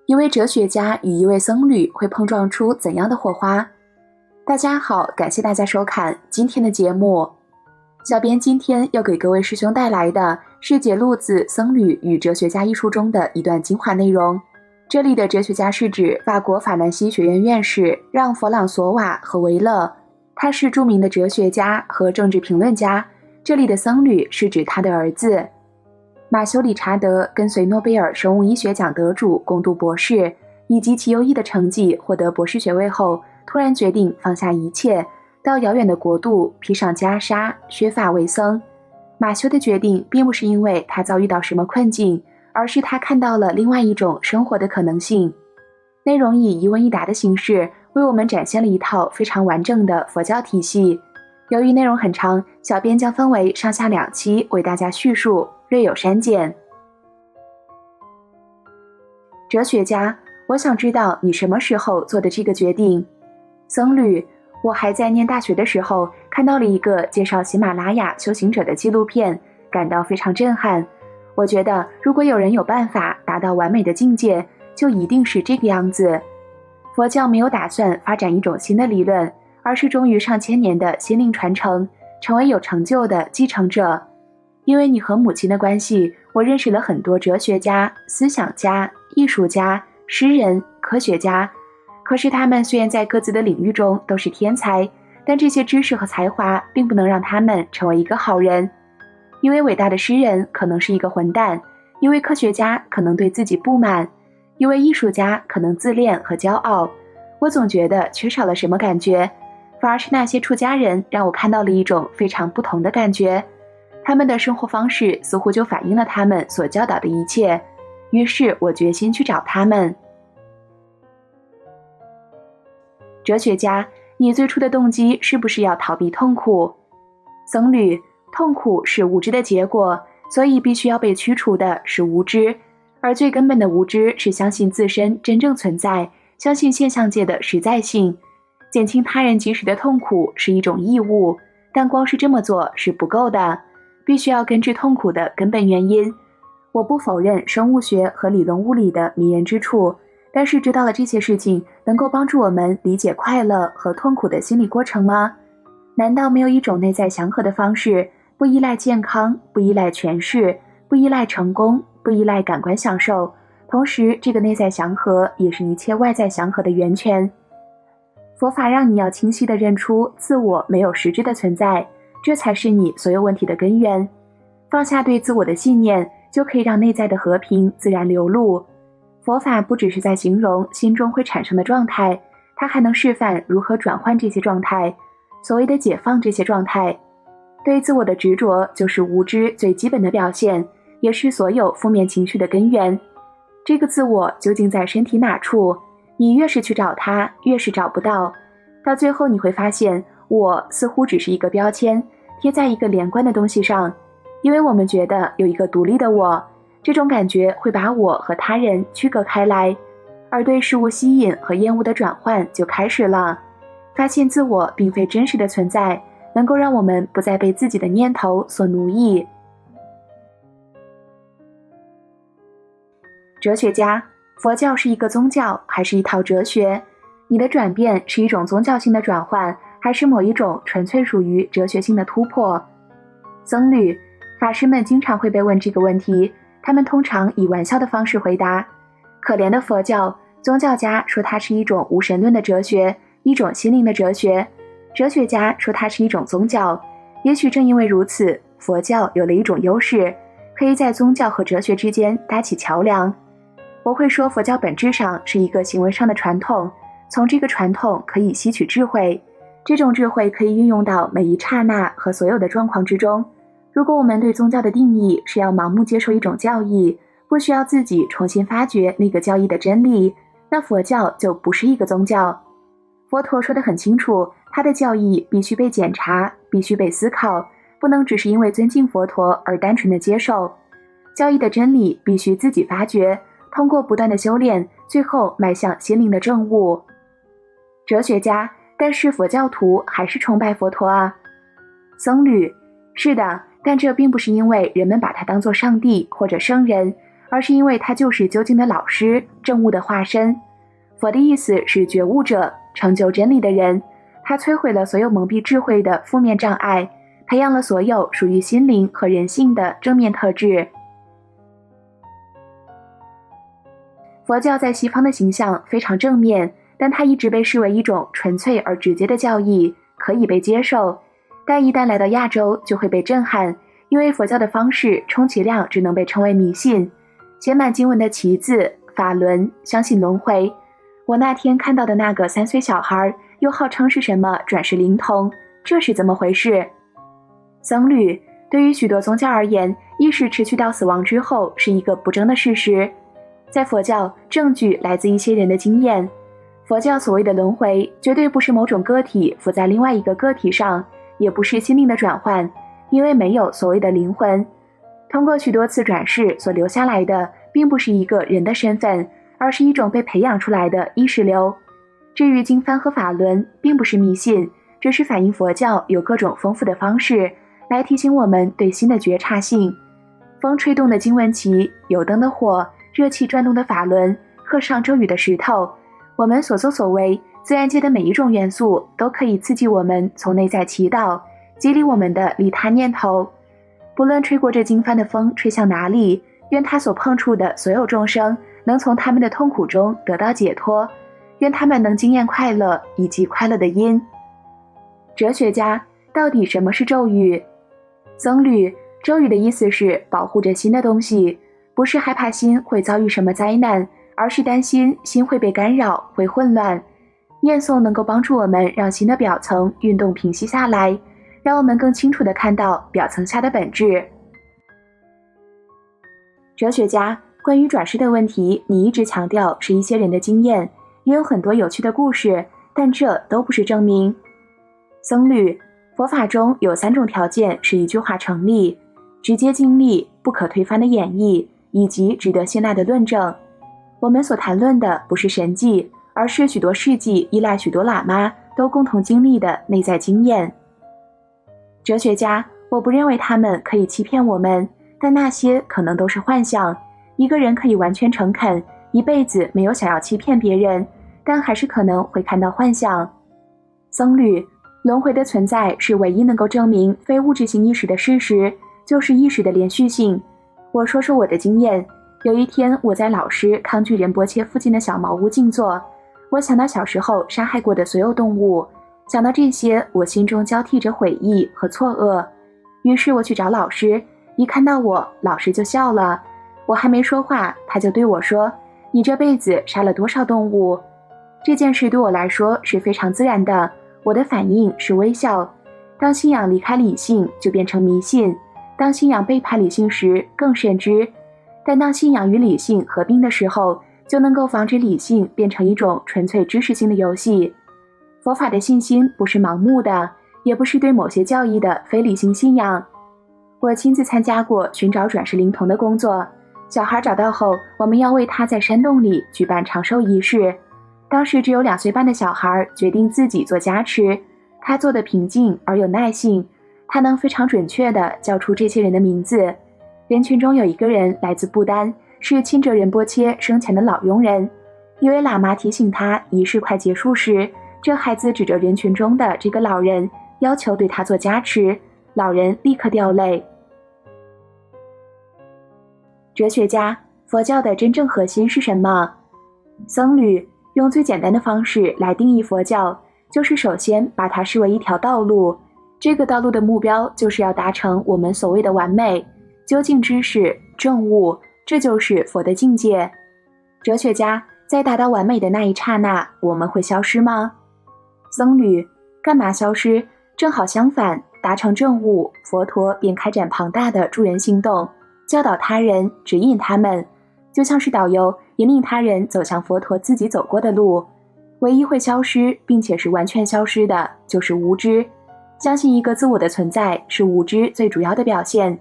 一位哲学家与一位僧侣会碰撞出怎样的火花？大家好，感谢大家收看今天的节目。小编今天要给各位师兄带来的是节录自《僧侣与哲学家》一书中的一段精华内容。这里的哲学家是指法国法兰西学院院士让·弗朗索瓦·和维勒，他是著名的哲学家和政治评论家。这里的僧侣是指他的儿子。马修·理查德跟随诺贝尔生物医学奖得主攻读博士，以及其优异的成绩获得博士学位后，突然决定放下一切，到遥远的国度披上袈裟，削发为僧。马修的决定并不是因为他遭遇到什么困境，而是他看到了另外一种生活的可能性。内容以一问一答的形式为我们展现了一套非常完整的佛教体系。由于内容很长，小编将分为上下两期为大家叙述，略有删减。哲学家，我想知道你什么时候做的这个决定？僧侣，我还在念大学的时候看到了一个介绍喜马拉雅修行者的纪录片，感到非常震撼。我觉得如果有人有办法达到完美的境界，就一定是这个样子。佛教没有打算发展一种新的理论，而是忠于上千年的心灵传承，成为有成就的继承者。因为你和母亲的关系，我认识了很多哲学家、思想家、艺术家、诗人、科学家。可是他们虽然在各自的领域中都是天才，但这些知识和才华并不能让他们成为一个好人。一位伟大的诗人可能是一个混蛋，一位科学家可能对自己不满，一位艺术家可能自恋和骄傲。我总觉得缺少了什么感觉，反而是那些出家人让我看到了一种非常不同的感觉。他们的生活方式似乎就反映了他们所教导的一切，于是我决心去找他们。哲学家，你最初的动机是不是要逃避痛苦？僧侣，痛苦是无知的结果，所以必须要被驱除的是无知，而最根本的无知是相信自身真正存在，相信现象界的实在性。减轻他人即时的痛苦是一种义务，但光是这么做是不够的，必须要根治痛苦的根本原因。我不否认生物学和理论物理的迷人之处，但是知道了这些事情能够帮助我们理解快乐和痛苦的心理过程吗？难道没有一种内在祥和的方式，不依赖健康，不依赖权势，不依赖成功，不依赖感官享受，同时这个内在祥和也是一切外在祥和的源泉。佛法让你要清晰地认出自我没有实质的存在，这才是你所有问题的根源。放下对自我的信念，就可以让内在的和平自然流露。佛法不只是在形容心中会产生的状态，它还能示范如何转换这些状态，所谓的解放这些状态。对自我的执着就是无知最基本的表现，也是所有负面情绪的根源。这个自我究竟在身体哪处？你越是去找它，越是找不到。到最后你会发现，我似乎只是一个标签，贴在一个连贯的东西上，因为我们觉得有一个独立的我，这种感觉会把我和他人区隔开来，而对事物吸引和厌恶的转换就开始了。发现自我并非真实的存在，能够让我们不再被自己的念头所奴役。哲学家，佛教是一个宗教还是一套哲学？你的转变是一种宗教性的转换，还是某一种纯粹属于哲学性的突破？僧侣，法师们经常会被问这个问题，他们通常以玩笑的方式回答。可怜的佛教，宗教家说它是一种无神论的哲学，一种心灵的哲学。哲学家说它是一种宗教。也许正因为如此，佛教有了一种优势，可以在宗教和哲学之间搭起桥梁。我会说佛教本质上是一个行为上的传统，从这个传统可以吸取智慧，这种智慧可以运用到每一刹那和所有的状况之中。如果我们对宗教的定义是要盲目接受一种教义，不需要自己重新发掘那个教义的真理，那佛教就不是一个宗教。佛陀说得很清楚，他的教义必须被检查，必须被思考，不能只是因为尊敬佛陀而单纯的接受。教义的真理必须自己发掘，通过不断的修炼，最后迈向心灵的正悟。哲学家，但是佛教徒还是崇拜佛陀啊。僧侣，是的，但这并不是因为人们把他当作上帝或者圣人，而而是因为他就是究竟的老师，正悟的化身。佛的意思是觉悟者，成就真理的人。他摧毁了所有蒙蔽智慧的负面障碍，培养了所有属于心灵和人性的正面特质。佛教在西方的形象非常正面，但它一直被视为一种纯粹而直接的教义，可以被接受。但一旦来到亚洲，就会被震撼，因为佛教的方式充其量只能被称为迷信，写满经文的旗子、法轮，相信轮回。我那天看到的那个3岁小孩，又号称是什么转世灵童，这是怎么回事？僧侣对于许多宗教而言，意识持续到死亡之后是一个不争的事实。在佛教，证据来自一些人的经验。佛教所谓的轮回，绝对不是某种个体附在另外一个个体上，也不是心灵的转换，因为没有所谓的灵魂。通过许多次转世所留下来的，并不是一个人的身份，而是一种被培养出来的意识流。至于经幡和法轮，并不是迷信，只是反映佛教有各种丰富的方式，来提醒我们对心的觉察性。风吹动的经文旗，有灯的火，热气转动的法轮，刻上咒语的石头，我们所作所为，自然界的每一种元素都可以刺激我们从内在祈祷，激励我们的利他念头。不论吹过这经幡的风吹向哪里，愿他所碰触的所有众生能从他们的痛苦中得到解脱，愿他们能经验快乐以及快乐的因。哲学家，到底什么是咒语？僧侣，咒语的意思是保护着心的东西，不是害怕心会遭遇什么灾难，而是担心心会被干扰，会混乱。念诵能够帮助我们让心的表层运动平息下来，让我们更清楚地看到表层下的本质。哲学家，关于转世的问题，你一直强调是一些人的经验，也有很多有趣的故事，但这都不是证明。僧侣，佛法中有3种条件使一句话成立：直接经历、不可推翻的演绎，以及值得信赖的论证。我们所谈论的不是神迹，而是许多世纪依赖许多喇嘛都共同经历的内在经验。哲学家，我不认为他们可以欺骗我们，但那些可能都是幻象。一个人可以完全诚恳，一辈子没有想要欺骗别人，但还是可能会看到幻象。僧侣，轮回的存在是唯一能够证明非物质性意识的事实，就是意识的连续性。我说说我的经验。有一天，我在老师康居仁波切附近的小茅屋静坐，我想到小时候杀害过的所有动物，想到这些，我心中交替着悔意和错愕。于是我去找老师，一看到我，老师就笑了。我还没说话，他就对我说：“你这辈子杀了多少动物？”这件事对我来说是非常自然的，我的反应是微笑。当信仰离开理性，就变成迷信；当信仰背叛理性时，更甚之。但当信仰与理性合并的时候，就能够防止理性变成一种纯粹知识性的游戏。佛法的信心不是盲目的，也不是对某些教义的非理性信仰。我亲自参加过寻找转世灵童的工作，小孩找到后，我们要为他在山洞里举办长寿仪式。当时只有2岁半的小孩决定自己做加持，他做得平静而有耐性，他能非常准确地叫出这些人的名字。人群中有一个人来自不丹，是钦哲仁波切生前的老佣人。一位喇嘛提醒他仪式快结束时，这孩子指着人群中的这个老人，要求对他做加持。老人立刻掉泪。哲学家，佛教的真正核心是什么？僧侣，用最简单的方式来定义佛教，就是首先把它视为一条道路。这个道路的目标就是要达成我们所谓的完美。究竟知识、证悟，这就是佛的境界。哲学家，在达到完美的那一刹那，我们会消失吗？僧侣，干嘛消失？正好相反，达成证悟，佛陀便开展庞大的助人行动，教导他人，指引他们，就像是导游引领他人走向佛陀自己走过的路。唯一会消失，并且是完全消失的，就是无知。相信一个自我的存在，是无知最主要的表现。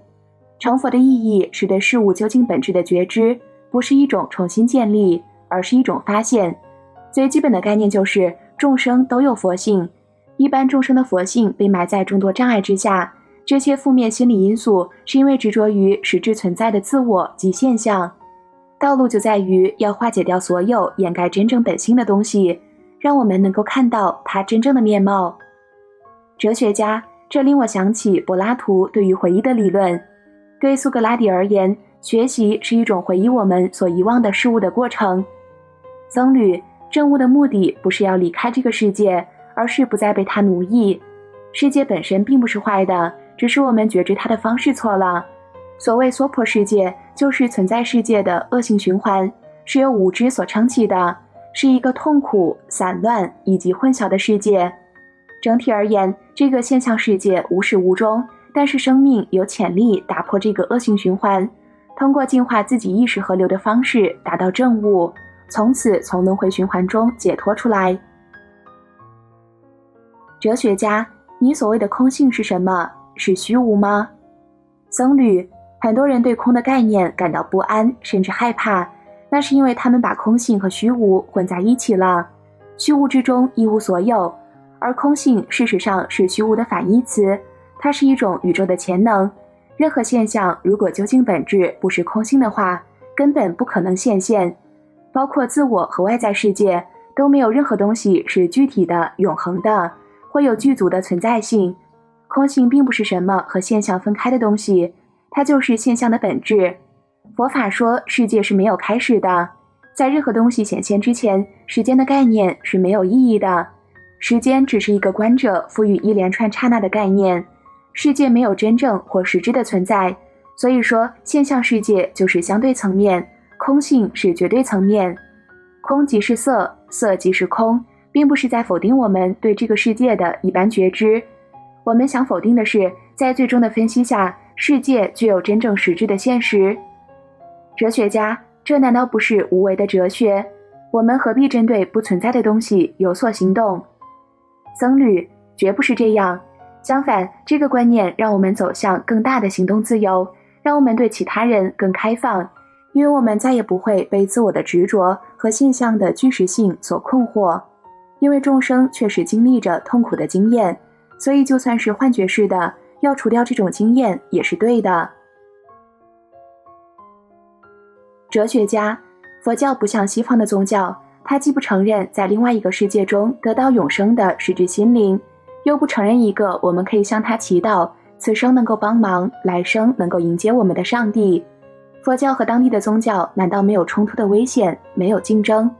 成佛的意义是对事物究竟本质的觉知，不是一种重新建立，而是一种发现。最基本的概念就是众生都有佛性，一般众生的佛性被埋在众多障碍之下，这些负面心理因素是因为执着于实质存在的自我及现象。道路就在于要化解掉所有掩盖真正本性的东西，让我们能够看到它真正的面貌。哲学家，这令我想起柏拉图对于回忆的理论。对苏格拉底而言，学习是一种回忆我们所遗忘的事物的过程。僧侣，证悟的目的不是要离开这个世界，而是不再被它奴役。世界本身并不是坏的，只是我们觉知它的方式错了。所谓娑婆世界，就是存在世界的恶性循环，是由无知所撑起的，是一个痛苦、散乱以及混淆的世界。整体而言，这个现象世界无始无终，但是生命有潜力打破这个恶性循环，通过净化自己意识河流的方式达到正悟，从此从轮回循环中解脱出来。哲学家，你所谓的空性是什么？是虚无吗？僧侣，很多人对空的概念感到不安，甚至害怕，那是因为他们把空性和虚无混在一起了。虚无之中一无所有，而空性事实上是虚无的反义词，它是一种宇宙的潜能。任何现象如果究竟本质不是空性的话，根本不可能显现，包括自我和外在世界，都没有任何东西是具体的、永恒的，会有具足的存在性。空性并不是什么和现象分开的东西，它就是现象的本质。佛法说世界是没有开始的，在任何东西显现之前，时间的概念是没有意义的。时间只是一个观者赋予一连串刹那的概念，世界没有真正或实质的存在，所以说现象世界就是相对层面，空性是绝对层面。空即是色，色即是空，并不是在否定我们对这个世界的一般觉知。我们想否定的是，在最终的分析下，世界具有真正实质的现实。哲学家，这难道不是无为的哲学？我们何必针对不存在的东西有所行动？僧侣，绝不是这样。相反，这个观念让我们走向更大的行动自由，让我们对其他人更开放，因为我们再也不会被自我的执着和现象的具实性所困惑。因为众生确实经历着痛苦的经验，所以就算是幻觉式的，要除掉这种经验也是对的。哲学家，佛教不像西方的宗教，它既不承认在另外一个世界中得到永生的实质心灵，又不承认一个我们可以向他祈祷，此生能够帮忙，来生能够迎接我们的上帝。佛教和当地的宗教难道没有冲突的危险，没有竞争？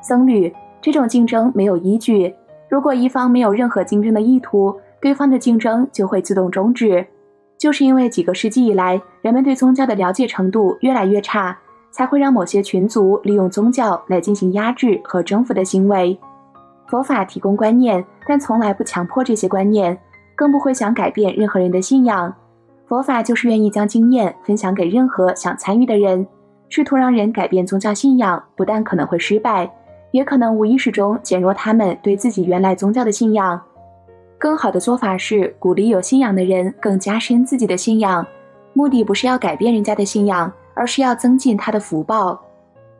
僧侣，这种竞争没有依据，如果一方没有任何竞争的意图，对方的竞争就会自动终止。就是因为几个世纪以来，人们对宗教的了解程度越来越差，才会让某些群族利用宗教来进行压制和征服的行为。佛法提供观念，但从来不强迫这些观念，更不会想改变任何人的信仰。佛法就是愿意将经验分享给任何想参与的人，试图让人改变宗教信仰，不但可能会失败，也可能无意识中减弱他们对自己原来宗教的信仰。更好的做法是鼓励有信仰的人更加深自己的信仰，目的不是要改变人家的信仰，而是要增进他的福报。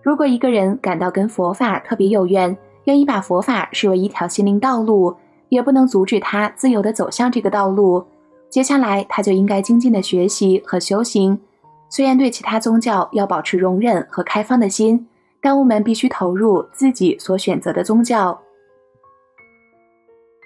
如果一个人感到跟佛法特别有缘，愿意把佛法视为一条心灵道路，也不能阻止他自由地走向这个道路。接下来他就应该精进的学习和修行。虽然对其他宗教要保持容忍和开放的心，但我们必须投入自己所选择的宗教。